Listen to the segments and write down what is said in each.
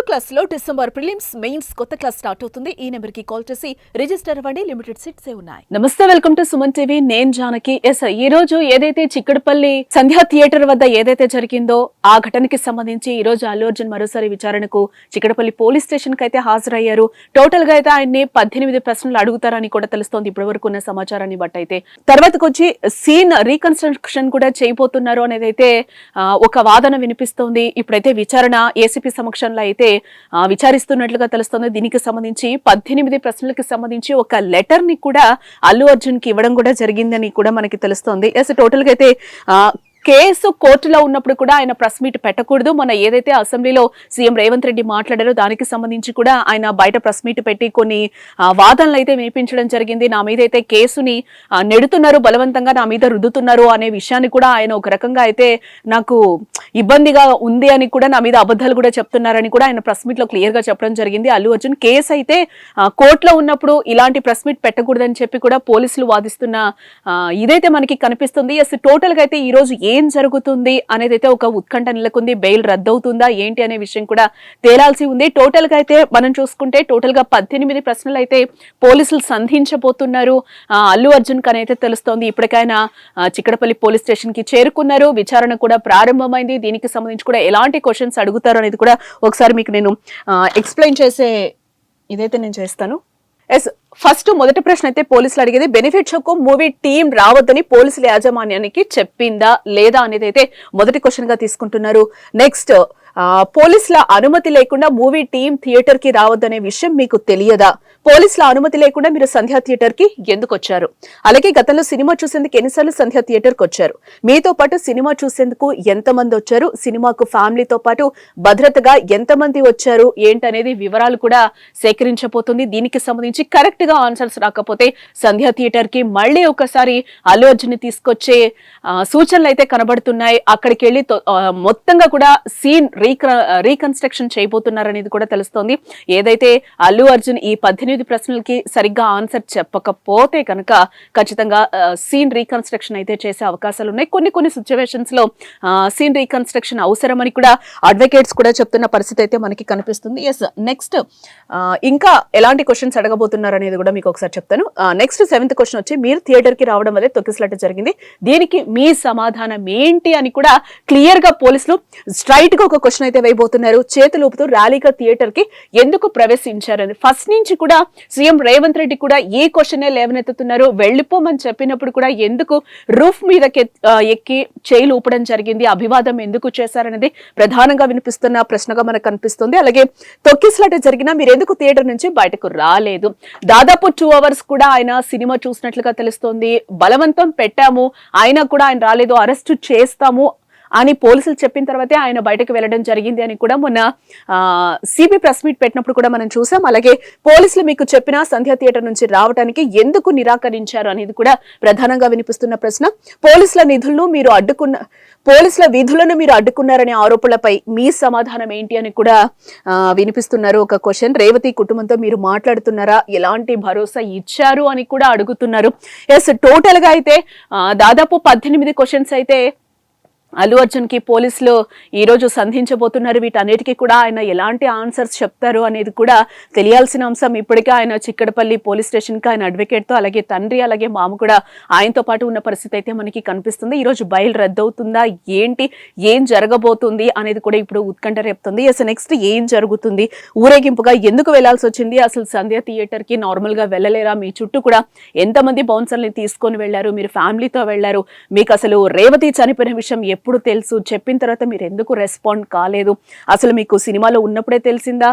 Class లో December prelims mains కొత్త class start అవుతుంది. ఈ నెంబర్ కి కాల్ చేసి రిజిస్టర్ అవ్వండి. లిమిటెడ్ సీట్స్ ఉన్నాయి. నమస్తే, వెల్కమ్ టు సుమన్ టీవీ. నేను జానకి. ఈ రోజు ఏదైతే చిక్కడపల్లి సంధ్యా థియేటర్ వద్ద ఏదైతే జరిగిందో ఆ ఘటనకి సంబంధించి ఈ రోజు అల్లు అర్జున్ మరోసారి విచారణకు చిక్కడపల్లి పోలీస్ స్టేషన్ కి అయితే హాజరయ్యారు. టోటల్ గా అయితే ఆయన్ని 18 ప్రశ్నలు అడుగుతారని కూడా తెలుస్తోంది ఇప్పటి వరకు ఉన్న సమాచారాన్ని బట్టి. అయితే తర్వాతకు వచ్చి సీన్ రీకన్స్ట్రక్షన్ కూడా చేయబోతున్నారు అనేది అయితే ఒక వాదన వినిపిస్తోంది. ఇప్పుడైతే విచారణ ఏసీపీ సమక్షంలో అయితే విచారిస్తున్నట్లుగా తెలుస్తోంది. దీనికి సంబంధించి 18 ప్రశ్నలకు సంబంధించి ఒక లెటర్ ని కూడా అల్లు అర్జున్ కి ఇవ్వడం కూడా జరిగిందని కూడా మనకి తెలుస్తోంది. టోటల్ గా అయితే కేసు కోర్టులో ఉన్నప్పుడు కూడా ఆయన ప్రెస్ మీట్ పెట్టకూడదు. మన ఏదైతే అసెంబ్లీలో సీఎం రేవంత్ రెడ్డి మాట్లాడారో దానికి సంబంధించి కూడా ఆయన బయట ప్రెస్ మీట్ పెట్టి కొన్ని వాదనలు అయితే వినిపించడం జరిగింది. నా మీద అయితే కేసుని నెడుతున్నారు, బలవంతంగా నా మీద రుద్దుతున్నారు అనే విషయాన్ని కూడా ఆయన ఒక రకంగా అయితే నాకు ఇబ్బందిగా ఉంది అని కూడా, నా మీద అబద్ధాలు కూడా చెప్తున్నారని కూడా ఆయన ప్రెస్ మీట్ లో క్లియర్ గా చెప్పడం జరిగింది. అల్లు అర్జున్ కేసు అయితే కోర్టులో ఉన్నప్పుడు ఇలాంటి ప్రెస్ మీట్ పెట్టకూడదని చెప్పి కూడా పోలీసులు వాదిస్తున్న ఇదైతే మనకి కనిపిస్తుంది. టోటల్ గా అయితే ఈ రోజు ఏం జరుగుతుంది అనేది అయితే ఒక ఉత్కంఠ నెలకొంది. బెయిల్ రద్దవుతుందా ఏంటి అనే విషయం కూడా తేలాల్సి ఉంది. టోటల్ గా అయితే మనం చూసుకుంటే టోటల్ గా 18 ప్రశ్నలు అయితే పోలీసులు సంధించబోతున్నారు అల్లు అర్జున్ కని అయితే తెలుస్తోంది. ఇప్పటికైనా చిక్కడపల్లి పోలీస్ స్టేషన్ కి చేరుకున్నారు. విచారణ కూడా ప్రారంభమైంది. దీనికి సంబంధించి కూడా ఎలాంటి క్వశ్చన్స్ అడుగుతారు అనేది కూడా ఒకసారి మీకు నేను ఎక్స్ప్లెయిన్ చేసే ఇదైతే నేను చేస్తాను. ఫస్ట్ మొదటి ప్రశ్న అయితే పోలీసులు అడిగేది, బెనిఫిట్ షోకు మూవీ టీం రావద్దని పోలీసుల యాజమాన్యానికి చెప్పిందా లేదా అనేది అయితే మొదటి క్వశ్చన్ గా తీసుకుంటున్నారు. నెక్స్ట్, పోలీసుల అనుమతి లేకుండా మూవీ టీం థియేటర్ కి రావద్దనే విషయం మీకు తెలియదా? పోలీసుల అనుమతి లేకుండా మీరు సంధ్యా థియేటర్ కి ఎందుకు వచ్చారు? అలాగే గతంలో సినిమా చూసేందుకు ఎన్నిసార్లు సంధ్యా థియేటర్ కి వచ్చారు? మీతో పాటు సినిమా చూసేందుకు ఎంతమంది వచ్చారు? సినిమాకు ఫ్యామిలీతో పాటు భద్రతగా ఎంతమంది వచ్చారు ఏంటనేది వివరాలు కూడా సేకరించబోతుంది. దీనికి సంబంధించి కరెక్ట్ గా ఆన్సర్స్ రాకపోతే సంధ్యా థియేటర్ కి మళ్ళీ ఒకసారి అల్లు అర్జున్ ని తీసుకొచ్చే సూచనలు అయితే కనబడుతున్నాయి. అక్కడికి వెళ్లి మొత్తంగా కూడా సీన్ రీకన్స్ట్రక్షన్ చేయబోతున్నారనేది కూడా తెలుస్తోంది. ఏదైతే అల్లు అర్జున్ ఈ 18 ప్రశ్నలకి సరిగ్గా ఆన్సర్ చెప్పకపోతే కనుక ఖచ్చితంగా సీన్ రీకన్స్ట్రక్షన్ అయితే చేసే అవకాశాలు ఉన్నాయి. కొన్ని సిచ్యువేషన్స్ లో సీన్ రీకన్స్ట్రక్షన్ అవసరమని కూడా అడ్వకేట్స్ కూడా చెప్తున్న పరిస్థితి అయితే మనకి కనిపిస్తుంది. నెక్స్ట్, ఇంకా ఎలాంటి క్వశ్చన్స్ అడగబోతున్నారు అనేది కూడా మీకు ఒకసారి చెప్తాను. నెక్స్ట్ 7th క్వశ్చన్ వచ్చి, మీరు థియేటర్ కి రావడం వల్లే తొక్కిసలాట జరిగింది, దీనికి మీ సమాధానం ఏంటి అని కూడా క్లియర్ గా పోలీసులు స్ట్రైట్ గా ఒక క్వశ్చన్ అయితే వేయబోతున్నారు. చేతులు ఊపుతూ ర్యాలీగా థియేటర్ కి ఎందుకు ప్రవేశించారని ఫస్ట్ నుంచి కూడా సీఎం రేవంత్ రెడ్డి కూడా ఈ క్వశ్చన్ లేవనెత్తుతున్నారు. వెళ్లిపోమని చెప్పినప్పుడు కూడా ఎందుకు రూఫ్ మీద ఎక్కి చేయిలు ఊపడం జరిగింది, అభివాదం ఎందుకు చేశారనేది ప్రధానంగా వినిపిస్తున్న ప్రశ్నగా మనకు కనిపిస్తుంది. అలాగే తొక్కిసలాట జరిగినా మీరు ఎందుకు థియేటర్ నుంచి బయటకు రాలేదు? దాదాపు 2 hours కూడా ఆయన సినిమా చూసినట్లుగా తెలుస్తోంది. బలవంతం పెట్టాము, అయినా కూడా ఆయన రాలేదు, అరెస్టు చేస్తాము అని పోలీసులు చెప్పిన తర్వాతే ఆయన బయటకు వెళ్లడం జరిగింది అని కూడా మొన్న సిబి ప్రెస్ మీట్ పెట్టినప్పుడు కూడా మనం చూసాం. అలాగే పోలీసులు మీకు చెప్పిన సంధ్యా థియేటర్ నుంచి రావడానికి ఎందుకు నిరాకరించారు అనేది కూడా ప్రధానంగా వినిపిస్తున్న ప్రశ్న. పోలీసుల విధులను మీరు అడ్డుకున్నారనే ఆరోపణలపై మీ సమాధానం ఏంటి అని కూడా వినిపిస్తున్నారు ఒక క్వశ్చన్. రేవతి కుటుంబంతో మీరు మాట్లాడుతున్నారా, ఎలాంటి భరోసా ఇచ్చారు అని కూడా అడుగుతున్నారు. టోటల్ గా అయితే దాదాపు 18 క్వశ్చన్స్ అయితే అల్లు అర్జున్ కి పోలీసులు ఈ రోజు సంధించబోతున్నారు. వీటన్నిటికీ కూడా ఆయన ఎలాంటి ఆన్సర్స్ చెప్తారు అనేది కూడా తెలియాల్సిన అంశం. ఇప్పటికే ఆయన చిక్కడపల్లి పోలీస్ స్టేషన్ కి ఆయన అడ్వకేట్ తో, అలాగే తండ్రి అలాగే మామ కూడా ఆయనతో పాటు ఉన్న పరిస్థితి అయితే మనకి కనిపిస్తుంది. ఈ రోజు బయలు రద్దవుతుందా ఏంటి, ఏం జరగబోతుంది అనేది కూడా ఇప్పుడు ఉత్కంఠ రేపుతుంది. నెక్స్ట్ ఏం జరుగుతుంది, ఊరేగింపుగా ఎందుకు వెళ్లాల్సి వచ్చింది, అసలు సంధ్యా థియేటర్ కి నార్మల్ గా వెళ్ళలేరా, మీ చుట్టూ కూడా ఎంతమంది బౌన్సర్ని తీసుకొని వెళ్లారు, మీరు ఫ్యామిలీతో వెళ్లారు, మీకు అసలు రేవతి చనిపోయిన విషయం ఎప్పుడు తెలుసు, చెప్పిన తర్వాత మీరు ఎందుకు రెస్పాండ్ కాలేదు, అసలు మీకు సినిమాలో ఉన్నప్పుడే తెలిసిందా?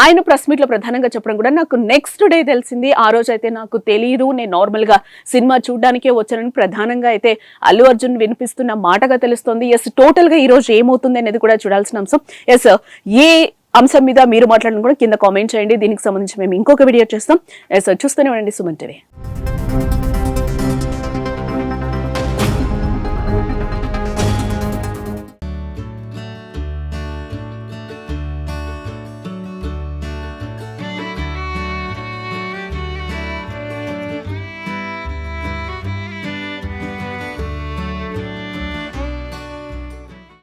ఆయన ప్రెస్ మీట్ లో ప్రధానంగా చెప్పడం కూడా నాకు నెక్స్ట్ డే తెలిసింది, ఆ రోజు అయితే నాకు తెలియదు, నేను నార్మల్ గా సినిమా చూడడానికే వచ్చానని ప్రధానంగా అయితే అల్లు అర్జున్ వినిపిస్తున్న మాటగా తెలుస్తోంది. టోటల్ గా ఈ రోజు ఏమవుతుంది అనేది కూడా చూడాల్సిన అంశం. ఏ అంశం మీద మీరు మాట్లాడడం కూడా కింద కామెంట్ చేయండి. దీనికి సంబంధించి మేము ఇంకొక వీడియో చేస్తాం. చూస్తూనే ఉండండి సుమన్ టీవీ.